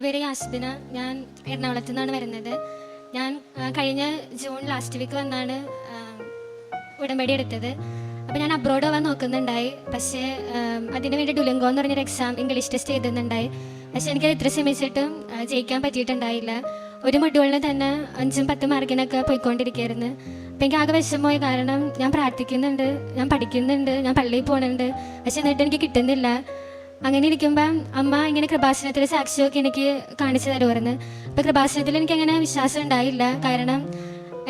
പേര് യാസ്ബിന. ഞാൻ എറണാകുളത്തു നിന്നാണ് വരുന്നത്. ഞാൻ കഴിഞ്ഞ ജൂൺ ലാസ്റ്റ് വീക്ക് വന്നാണ് ഉടമ്പടി എടുത്തത്. അപ്പോൾ ഞാൻ അബ്രോഡ് പോകാൻ നോക്കുന്നുണ്ടായി. പക്ഷേ അതിന് വേണ്ടി ഡുലിംഗോ എന്ന് പറഞ്ഞൊരു എക്സാം ഇംഗ്ലീഷ് ടെസ്റ്റ് എഴുതുന്നുണ്ടായി. പക്ഷേ എനിക്കത് എത്ര ശ്രമിച്ചിട്ടും ജയിക്കാൻ പറ്റിയിട്ടുണ്ടായില്ല. ഒരു മൊഡ്യൂളിന് തന്നെ 5-10 മാർക്കിനൊക്കെ പോയിക്കൊണ്ടിരിക്കുകയായിരുന്നു. അപ്പോൾ എനിക്ക് ആകെ വിഷമമായി. കാരണം ഞാൻ പ്രാർത്ഥിക്കുന്നുണ്ട്, ഞാൻ പഠിക്കുന്നുണ്ട്, ഞാൻ പള്ളിയിൽ പോകുന്നുണ്ട്, പക്ഷെ എന്നിട്ട് എനിക്ക് കിട്ടുന്നില്ല. അങ്ങനെ ഇരിക്കുമ്പം അമ്മ ഇങ്ങനെ കൃപാസനത്തിലെ സാക്ഷിയൊക്കെ എനിക്ക് കാണിച്ചു തരുമായിരുന്നു. അപ്പോൾ കൃപാസനത്തിൽ എനിക്കങ്ങനെ വിശ്വാസം ഉണ്ടായില്ല. കാരണം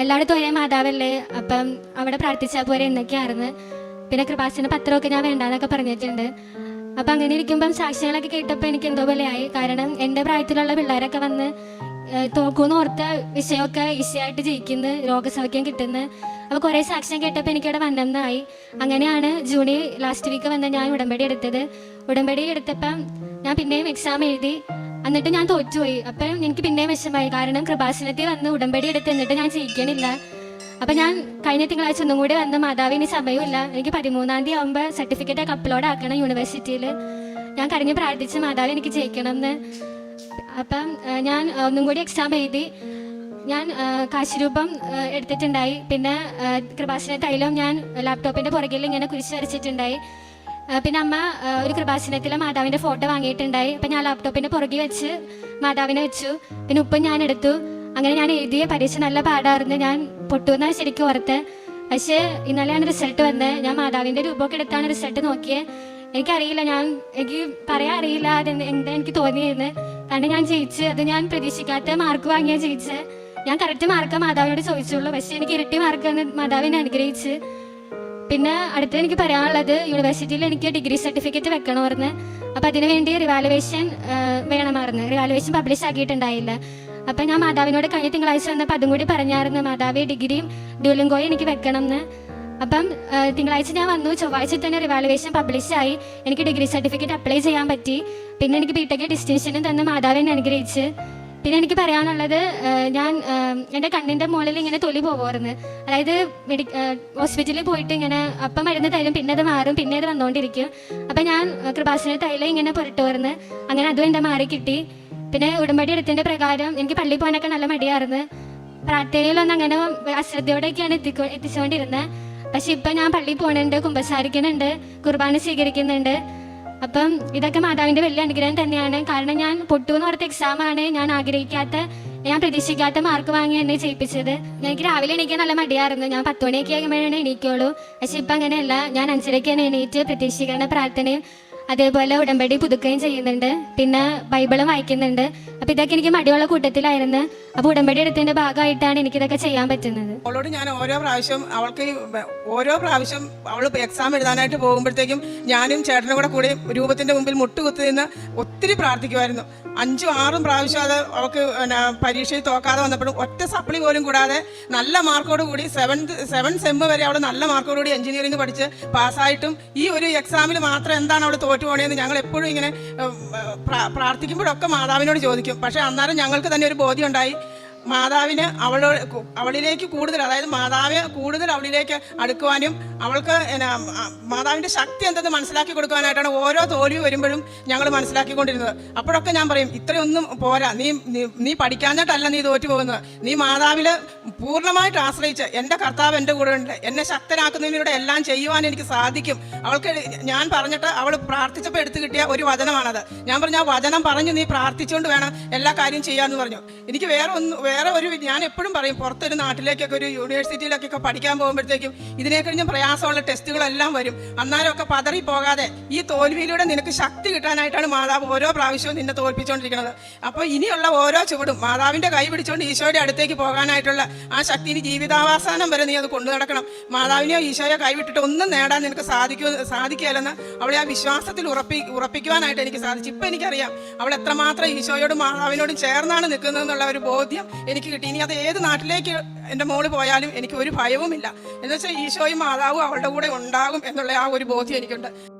എല്ലായിടത്തും ഒരേ മാതാവല്ലേ, അപ്പം അവിടെ പ്രാർത്ഥിച്ചാൽ പോരെ എന്നൊക്കെയായിരുന്നു. പിന്നെ കൃപാസന പത്രമൊക്കെ ഞാൻ വേണ്ടാന്നൊക്കെ പറഞ്ഞിട്ടുണ്ട്. അപ്പം അങ്ങനെ ഇരിക്കുമ്പം സാക്ഷ്യങ്ങളൊക്കെ കേട്ടപ്പോൾ എനിക്ക് എന്തോ പോലെയായി. കാരണം എൻ്റെ പ്രായത്തിലുള്ള പിള്ളേരൊക്കെ വന്ന് തോക്കൂന്ന് ഓർത്ത വിഷയമൊക്കെ ഈസിയായിട്ട് ജയിക്കുന്നു, രോഗസൗഖ്യം കിട്ടുന്നു. അപ്പോൾ കുറേ സാക്ഷ്യം കേട്ടപ്പോൾ എനിക്കവിടെ വന്നെന്നായി. അങ്ങനെയാണ് ജൂണിൽ ലാസ്റ്റ് വീക്ക് വന്ന് ഞാൻ ഉടമ്പടി എടുത്തത്. ഉടമ്പടി എടുത്തപ്പം ഞാൻ പിന്നെയും എക്സാം എഴുതി. എന്നിട്ട് ഞാൻ തോറ്റുപോയി. അപ്പം എനിക്ക് പിന്നെയും വിഷമമായി. കാരണം കൃപാസനത്തിൽ വന്ന് ഉടമ്പടി എടുത്ത് എന്നിട്ട് ഞാൻ ജയിക്കണില്ല. അപ്പം ഞാൻ കഴിഞ്ഞ തിങ്കളാഴ്ച ഒന്നും കൂടി വന്ന് മാതാവിന് സമയമില്ല, എനിക്ക് 13-ാം തീയതി ആകുമ്പോൾ സർട്ടിഫിക്കറ്റൊക്കെ അപ്ലോഡ് ആക്കണം യൂണിവേഴ്സിറ്റിയിൽ. ഞാൻ കരഞ്ഞ് പ്രാർത്ഥിച്ച് മാതാവ് എനിക്ക് ജയിക്കണം എന്ന്. അപ്പം ഞാൻ ഒന്നും കൂടി എക്സാം എഴുതി. ഞാൻ കാശുരൂപം എടുത്തിട്ടുണ്ടായി. പിന്നെ കൃപാസന തൈലം ഞാൻ ലാപ്ടോപ്പിൻ്റെ പുറകിൽ ഇങ്ങനെ കുരിശ് വരച്ചിട്ടുണ്ടായി. പിന്നെ അമ്മ ഒരു കൃപാസനത്തിലെ മാതാവിൻ്റെ ഫോട്ടോ വാങ്ങിയിട്ടുണ്ടായി. അപ്പം ഞാൻ ലാപ്ടോപ്പിൻ്റെ പുറകിൽ വെച്ച് മാതാവിനെ വെച്ചു. പിന്നെ ഉപ്പും ഞാൻ എടുത്തു. അങ്ങനെ ഞാൻ എഴുതിയ പരീക്ഷ നല്ല പാടായിരുന്നു. ഞാൻ പൊട്ടുമെന്നാണ് ശരിക്കും ഓർത്ത്. പക്ഷേ ഇന്നലെയാണ് റിസൾട്ട് വന്നത്. ഞാൻ മാതാവിൻ്റെ രൂപമൊക്കെ എടുത്താണ് റിസൾട്ട് നോക്കിയത്. എനിക്കറിയില്ല, എനിക്ക് പറയാൻ അറിയില്ല എന്താ എനിക്ക് തോന്നിയെന്ന്. കാരണം ഞാൻ ജയിച്ച്, അത് ഞാൻ പ്രതീക്ഷിക്കാത്ത മാർക്ക് വാങ്ങിയാൽ ജയിച്ച്. ഞാൻ കറക്റ്റ് മാർക്ക് മാതാവിനോട് ചോദിച്ചുള്ളൂ, പക്ഷേ എനിക്ക് ഇരട്ടി മാർക്ക് മാതാവിനെ അനുഗ്രഹിച്ച്. പിന്നെ അടുത്ത് എനിക്ക് പറയാനുള്ളത്, യൂണിവേഴ്സിറ്റിയിൽ എനിക്ക് ഡിഗ്രി സർട്ടിഫിക്കറ്റ് വെക്കണമായിരുന്നു. അപ്പം അതിന് വേണ്ടി റിവാലുവേഷൻ വേണമായിരുന്നു. റിവാലുവേഷൻ പബ്ലിഷ് ആക്കിയിട്ടുണ്ടായില്ല. അപ്പം ഞാൻ മാതാവിനോട് കഴിഞ്ഞ തിങ്കളാഴ്ച വന്നപ്പോൾ അതും കൂടി പറഞ്ഞായിരുന്നു, മാതാവി ഡിഗ്രിയും ഡ്യൂലിംഗോയും എനിക്ക് വെക്കണം എന്ന്. അപ്പം തിങ്കളാഴ്ച ഞാൻ വന്നു. ചൊവ്വാഴ്ച തന്നെ റിവാലുവേഷൻ പബ്ലിഷായി. എനിക്ക് ഡിഗ്രി സർട്ടിഫിക്കറ്റ് അപ്ലൈ ചെയ്യാൻ പറ്റി. പിന്നെ എനിക്ക് ബിടെക് ഡിസ്റ്റിങ്ഷനും തന്ന് മാതാവിനെ അനുഗ്രഹിച്ച്. പിന്നെ എനിക്ക് പറയാനുള്ളത്, ഞാൻ എൻ്റെ കണ്ണിൻ്റെ മുകളിൽ ഇങ്ങനെ തൊലി പോകുമായിരുന്നു. അതായത് ഹോസ്പിറ്റലിൽ പോയിട്ട് ഇങ്ങനെ അപ്പം മരുന്ന് തരും, പിന്നെ അത് മാറും, പിന്നെ അത് വന്നുകൊണ്ടിരിക്കും. അപ്പം ഞാൻ കൃപാസന തൈലം ഇങ്ങനെ പുരട്ടുമായിരുന്നു. അങ്ങനെ അതും എൻ്റെ മാറി കിട്ടി. പിന്നെ ഉടമ്പടി എടുത്തതിൻ്റെ പ്രകാരം എനിക്ക് പള്ളിയിൽ പോകാനൊക്കെ നല്ല മടിയായിരുന്നു. പ്രാർത്ഥനയിലൊന്നും അങ്ങനെ അശ്രദ്ധയോടെയൊക്കെയാണ് എത്തിച്ചുകൊണ്ടിരുന്നത്. പക്ഷെ ഇപ്പം ഞാൻ പള്ളിയിൽ പോകുന്നുണ്ട്, കുമ്പസാരിക്കുന്നുണ്ട്, കുർബാന സ്വീകരിക്കുന്നുണ്ട്. അപ്പം ഇതൊക്കെ മാതാവിൻ്റെ വലിയ അനുഗ്രഹം തന്നെയാണ്. കാരണം ഞാൻ പൊട്ടുമെന്ന് ഓർത്ത എക്സാമാണ്. ഞാൻ പ്രതീക്ഷിക്കാത്ത മാർക്ക് വാങ്ങി എന്നെ ചെയ്യിപ്പിച്ചത്. എനിക്ക് രാവിലെ എണീക്കാൻ നല്ല മടിയായിരുന്നു. ഞാൻ 10 മണിയൊക്കെ ആകുമ്പോഴാണ് എണീക്കുള്ളൂ. പക്ഷെ ഇപ്പം അങ്ങനെയല്ല. ഞാൻ 5:30 എണീറ്റ് പ്രതീക്ഷിക്കുന്ന പ്രാർത്ഥനയും അതേപോലെ ഉടമ്പടി പുതുക്കുകയും ചെയ്യുന്നുണ്ട്. പിന്നെ ബൈബിളും വായിക്കുന്നുണ്ട്. അപ്പം ഇതൊക്കെ എനിക്ക് മടിയുള്ള കൂട്ടത്തിലായിരുന്നു. അപ്പോൾ ഉടമ്പടി എടുത്തതിൻ്റെ ഭാഗമായിട്ടാണ് എനിക്കിതൊക്കെ ചെയ്യാൻ പറ്റുന്നത്. അവളോട് ഞാൻ ഓരോ പ്രാവശ്യം അവൾ എക്സാം എഴുതാനായിട്ട് പോകുമ്പോഴത്തേക്കും ഞാനും ചേട്ടനും കൂടി രൂപത്തിൻ്റെ മുമ്പിൽ മുട്ടുകുത്തി നിന്ന് ഒത്തിരി പ്രാർത്ഥിക്കുമായിരുന്നു. 5-6 പ്രാവശ്യം അത് അവൾക്ക് പരീക്ഷയിൽ തോക്കാതെ വന്നപ്പോഴും ഒറ്റ സപ്ലി പോലും കൂടാതെ നല്ല മാർക്കോട് കൂടി 7th സെം വരെ അവൾ നല്ല മാർക്കോട് കൂടി എഞ്ചിനീയറിംഗ് പഠിച്ച് പാസ്സായിട്ടും ഈ ഒരു എക്സാമിൽ മാത്രം എന്താണ് അവൾ തോറ്റു പോകണേന്ന് ഞങ്ങൾ എപ്പോഴും ഇങ്ങനെ പ്രാർത്ഥിക്കുമ്പോഴൊക്കെ മാതാവിനോട് ചോദിക്കും. പക്ഷേ അന്നേരം ഞങ്ങൾക്ക് തന്നെ ഒരു ബോധ്യം ഉണ്ടായി, മാതാവിന് അവളിലേക്ക് കൂടുതൽ, അതായത് മാതാവിനെ കൂടുതൽ അവളിലേക്ക് അടുക്കുവാനും അവൾക്ക് മാതാവിൻ്റെ ശക്തി എന്തെന്ന് മനസ്സിലാക്കി കൊടുക്കാനായിട്ടാണ് ഓരോ തോൽവി വരുമ്പോഴും ഞങ്ങൾ മനസ്സിലാക്കിക്കൊണ്ടിരുന്നത്. അപ്പോഴൊക്കെ ഞാൻ പറയും, ഇത്രയൊന്നും പോരാ, നീ പഠിക്കാഞ്ഞിട്ടല്ല നീ തോറ്റു പോകുന്നത്, നീ മാതാവിൽ പൂർണ്ണമായിട്ട് ആശ്രയിച്ച് എൻ്റെ കർത്താവ് എൻ്റെ കൂടെ ഉണ്ട്, എന്നെ ശക്തനാക്കുന്നതിലൂടെ എല്ലാം ചെയ്യുവാൻ എനിക്ക് സാധിക്കും. അവൾക്ക് ഞാൻ പറഞ്ഞിട്ട് അവൾ പ്രാർത്ഥിച്ചപ്പോൾ എടുത്തു കിട്ടിയ ഒരു വചനമാണത്. ഞാൻ പറഞ്ഞു, ആ വചനം പറഞ്ഞു നീ പ്രാർത്ഥിച്ചുകൊണ്ട് വേണം എല്ലാ കാര്യം ചെയ്യാമെന്ന് പറഞ്ഞു. എനിക്ക് ഞാൻ എപ്പോഴും പറയും, പുറത്തൊരു നാട്ടിലേക്കൊക്കെ ഒരു യൂണിവേഴ്സിറ്റിയിലൊക്കെ പഠിക്കാൻ പോകുമ്പോഴത്തേക്കും ഇതിനെ കഴിഞ്ഞും പ്രയാസമുള്ള ടെസ്റ്റുകളെല്ലാം വരും. അന്നേരമൊക്കെ പതറി പോകാതെ ഈ തോൽവിയിലൂടെ നിനക്ക് ശക്തി കിട്ടാനായിട്ടാണ് മാതാവ് ഓരോ പ്രാവശ്യവും നിന്നെ തോൽപ്പിച്ചുകൊണ്ടിരിക്കുന്നത്. അപ്പോൾ ഇനിയുള്ള ഓരോ ചുവടും മാതാവിൻ്റെ കൈ പിടിച്ചുകൊണ്ട് ഈശോയുടെ അടുത്തേക്ക് പോകാനായിട്ടുള്ള ആ ശക്തി ഇനി ജീവിതാവസാനം വരെ നീ അത് കൊണ്ടു നടക്കണം. മാതാവിനെയോ ഈശോയോ കൈവിട്ടിട്ട് ഒന്നും നേടാൻ നിനക്ക് സാധിക്കുകയില്ലെന്ന് അവളെ ആ വിശ്വാസത്തിൽ ഉറപ്പിക്കുവാനായിട്ട് എനിക്ക് സാധിച്ചു. ഇപ്പം എനിക്കറിയാം അവൾ എത്രമാത്രം ഈശോയോടും മാതാവിനോടും ചേർന്നാണ് നിൽക്കുന്നതെന്നുള്ള ഒരു ബോധ്യം എനിക്ക് കിട്ടി. ഇനി അത് ഏത് നാട്ടിലേക്ക് എൻ്റെ മോള് പോയാലും എനിക്ക് ഒരു ഭയവുമില്ല. എന്ന് വെച്ചാൽ ഈശോയും മാതാവും അവളുടെ കൂടെ ഉണ്ടാകും എന്നുള്ള ആ ഒരു ബോധ്യം എനിക്കുണ്ട്.